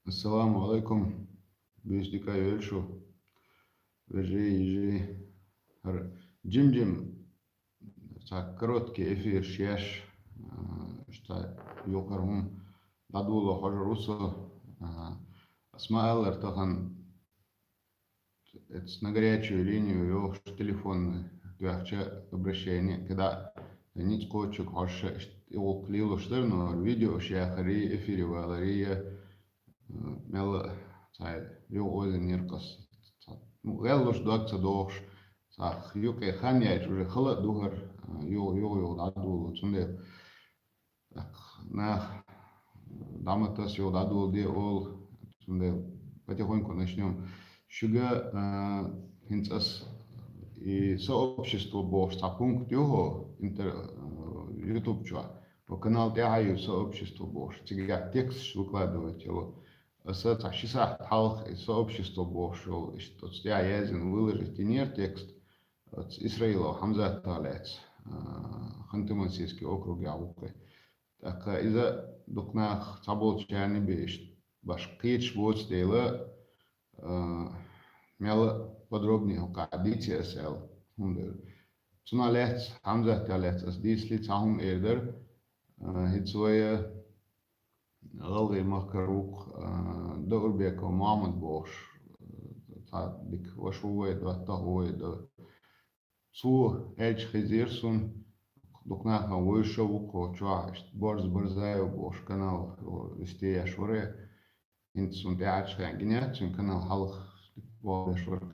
Ассаламу алейкум. Бюстика Юльшу. Вежи. Джим. Короткий эфир шеш. Что юкарум. Дадуло хожруса. Асмаэл артахан. Это на горячую линию его телефонный. Твоя обращение. Когда nic kočuk hoše ovo klilo štrno video šehari efiri valariya mel sai jo ozen nirkas gellos daksa doš sa juke khanya уже khala duhar jo dadu tsunde на даматас jo dadu de ол tsunde потихоньку начнем шуга hints и сообщество Божье, пункт его YouTube по канал Тяхаю сообщество Божье. Теперь текст выкладывать его. С часа халх и сообщество Божье, что я язен выложить инер текст от Израиля Хамза Талец, Хантымансийский округ Яукы. Так из-за докнах соболчани беш башкирч вот стела мел подробнее кадиция сел. Цуна лец Хамза Талец as дислит сахум эрдер хитсоя غالي مكروك دور بيك ومعمد بوش بك وشوي ده تهوي ده سو إيش خزيرسون دكنا هويشة وكوتشوا برزاي وبوش كانال استياش وري انت سون تعيش خان جنيات سون كانال حلق بوش وري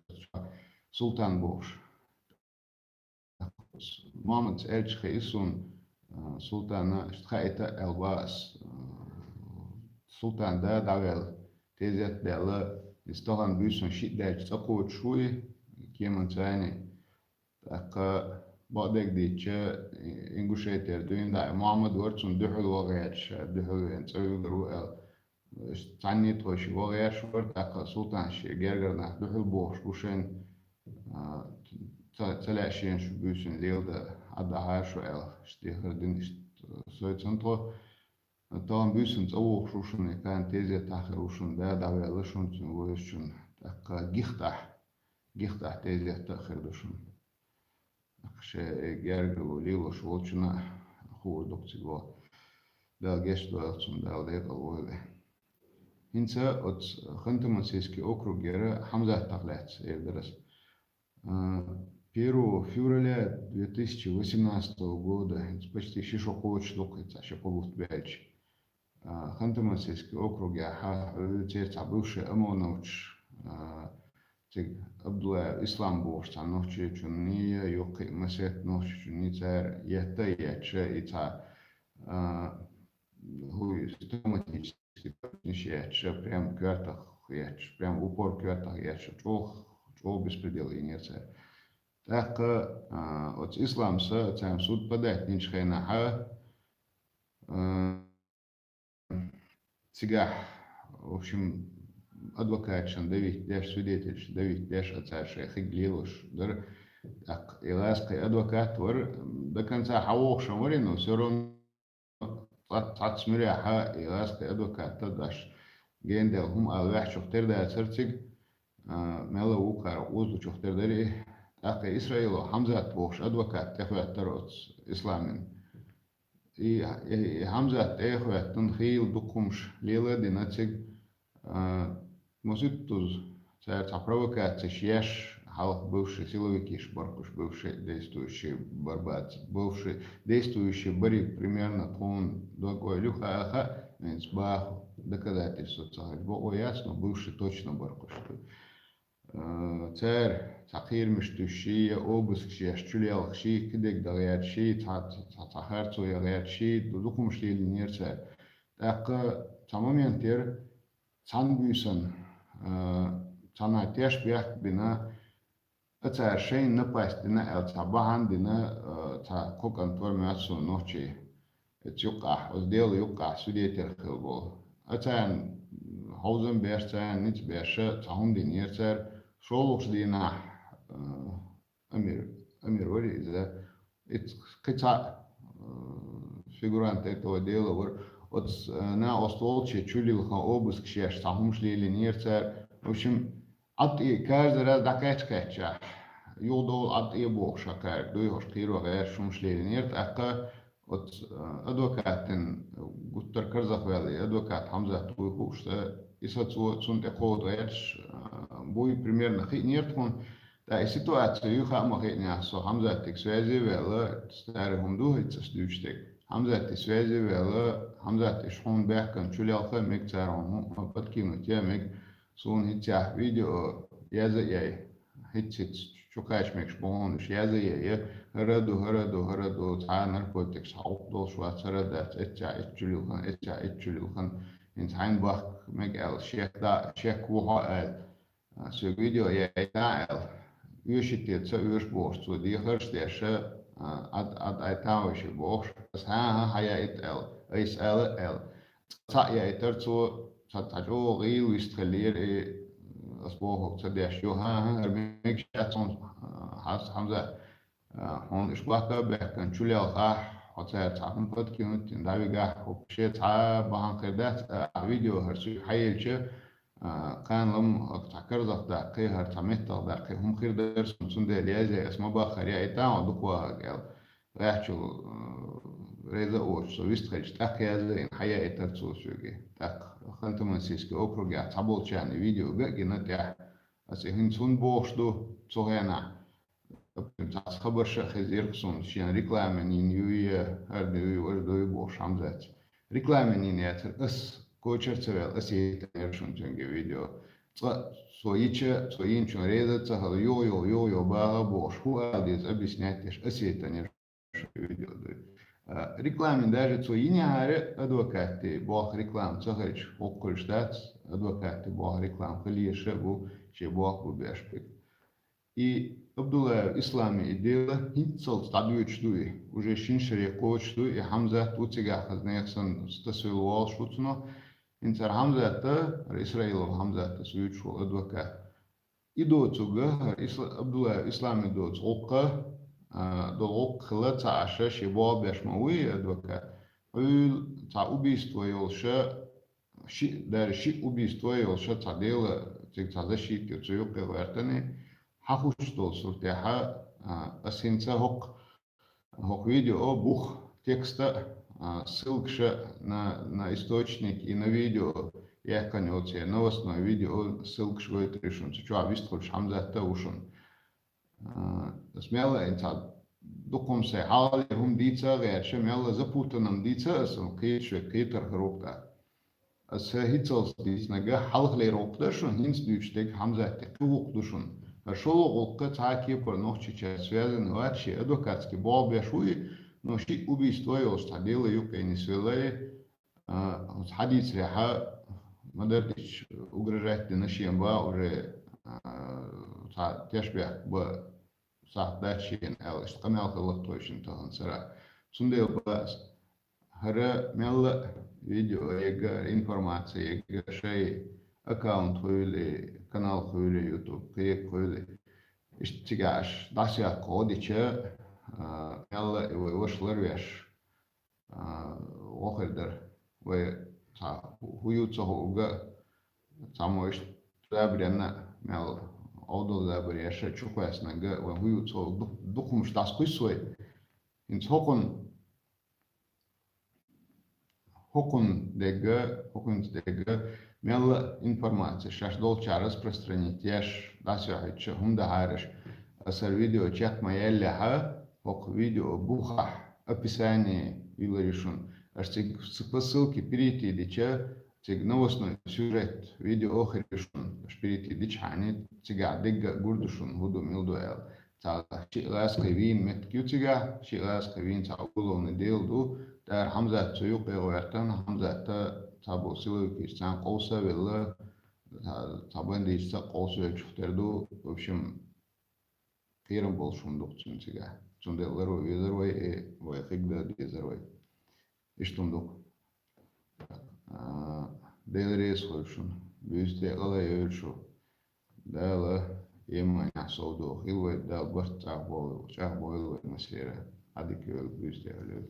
سلطان بوش معمد إيش خيسون سلطان اشتخايتا الباس Sultan da davel tezet dela istohan büyüsün şiddet çakut şuy kimin çayni tak badek diçe inguşeter düğünde Muhammed Orçun dühül vagayç dühül entsevi ruel tani toşi vagayç var tak Sultan şey gergerna dühül boş uşen telaşen şu büyüsün lelde adda haşu el işte hırdin işte söylentö Там büyüsün çoğu şuşun kan teze tahir uşun da davralı şun çoğuşun tak gihta teze tahir duşun şey gergelo lilo şolçuna hurduk cigo da geçti açın da da kaldı insa ot Ханты-Мансийский округ гера Хамза Талец evderes 1 февраля 2018 года почти 6 шлок это еще полутбяч Ханты-Мансийский округ я теперь бывший ОМОНович Абдулла Ислам Бош ночи чуния юки масет ночи чуни цар ета яче ита хуй систематически яче прям квартах яче прям упор квартах яче чол беспредел и не цар так от ислам са цам суд подать ничхена ха Сега, в общем, адвокат Давид Деш, свидетель Давид Деш, отца шейх Иглилуш, так, илаский адвокат, до конца хавох шамори, но все равно тацмиряха илаский адвокат, тадаш гендел хум алвах чухтер да церциг, мела укар узду чухтер дари, так, Израилу Хамзат бохш адвокат, техват тарот исламин. И Хамза Техвет Тунхил Дукумш Лила Динациг Муситуз царца провокация Шьеш Хал бывший силовики Шбаркуш, бывший действующий барбат, бывший действующий Бори примерно клон другой Люха Баху доказательства царь. Бо ясно, бывший точно Баркуш. Царь Цахир миштуши обыск ши шчулел ши кидек дагят ши цахарцу ягат ши дукум ши линерца так самоментер цанбюсен цана тяж бях бина царь шейн напасть дина эл цабахан дина ца кокантор мясу ночи цюка оздел юка свидетель хилбол царь хаузен беш царь ниц беша цахун динерца шолуш дина Амир Вари, это фигурант этого дела, вот на остолче чулилха обыск шеш сахумшлили нирцер. В общем, от и каждый раз дакачкача. Юдол от и бог шакар, дуйош киро гайр шумшлили нирт, ака вот адвокатен гуттар карзахвели, адвокат Хамза Туйхушта, и соцун экод эдж, буй примерно хит нирткун, да и ситуацию юха махитня, со Хамза тик связи вела, старый хумду хит состючтик. Хамза ти связи вела, Хамза ти шхун бехкан чулялха миг царон, подкинуть я миг сун хитя видео яза яй, хит شوكاش ميكش بون شيازي هردو تا نركوتكس حوضو شوات هردات اتشا in time bak meg el shek wuha el so video ya el ushit so ush bost so die herstesche ad aitawische bost das ha ya el is el ta ya eter so ta jo real istrelir أسبوع تدش يو ها ميك شاتون حاس حمزة هون إشباكا بحكن شولي الخاح حتى تعمل قد كنت نداوي جاه وبشيء تعب بهان قردات فيديو هرسي حيل شيء كان لم تذكر ذاك دقي هرتمت دقي هم خير درس من ده ليزة اسمه باخر يا إتاع دكوا قال راحشوا ريزا أوش سويست خيش تأخي هذا إن حياة إترتسو شوكي تأخ خنت من سيسكي أوكرو جا تابول شاني فيديو جا نتاع أسي هنسون بوشدو صهينا تاس خبر شخص يرقصون شين ريكلامني نيوي هردوي وردوي بوش حمزات ريكلامني نياتر أس كوتشر تسويل أسي تنيرشون تنجي فيديو سو ينشون ريزا تسهل يو باغا بوش هو أديز أبس ناتيش أسي تنيرشون فيديو دوي Рекламин даже цоиняре адвокаты бог реклам цахарич оккольштат адвокаты бог реклам халиеше бу че бог бу бешпик. И Абдулла ислами идела хитцал стадуичтуи уже шиншере коучтуи и Хамза туцига хазнехсан стасвилуал шуцно инцар Хамза та Исраилов Хамза та суючу адвокат. И доцуга Абдулла ислами доц окка долг خلت عشرة شباب بيشموي أدوكا قل تاع убийство يلشة شيء دار شيء убийство يلشة تعديل تيجي تعدل شيء كتير كوارتني حخوش دول صورتها أسينسا هوك فيديو бух текста ссылкша на источник и на видео я конец новостное видео ссылкша в это решен чего вистхольш Хамза та ушен смело انت دقم سه حال هم دیتا غیر شمال زپوتنم دیتا اسم کیش کیتر خروبتا از هیتلس دیس نگه حلق لیروبتا شون هینس دوچتک همزه تقوق دوشون شلو قلقه تاکی پر نوچی связан вачи адвокатский бобешуи но ши убийство его стадило юка не свеле حديث ряха модердич угрожает нашим ба уже تشبه ب صح داشين أو استقمال خلق توشين تهان سرا سنديل باس هرا ميلا فيديو يجا إنفورماتي يجا شيء أكاونت خويلي قناة خويلي يوتيوب قيق خويلي اشتغاش داسيا قوديشة ميلا وشلر ويش وخردر و هيوتسو هوغا تاموش تابرينا ميلا Odol da beriesha chukwas naga wa huyu to dukum shtas kuisoi in hokun dega мела информация шаш долча распространить яш дасяхича хумда хариш асар видео чат маялляха хок видео буха описание виларишун аж по ссылке перейти дича تيج نوصل سورة فيديو آخر شون شبيرتي ديش حاني تيجا دقة جردشون هدو ميلدو إل تا شيء لاس قوين متكيو تيجا شيء لاس قوين تعولو نديل دو در حمزة تيوق يغيرتن حمزة تابو سيلو كيستان قوسا ولا تابون ديشتا قوسا يشوفتر دو وبشم خيرم بولشون دوقتون تيجا تون دلرو ويزروي ويخيق ديزروي إشتون دوق Deliriz koşun, büyüste alay ölçü, dağla yemeğine soğudu, hilvet dağ bırt çağ boylu meselere, hadi ki öl büyüste ölü.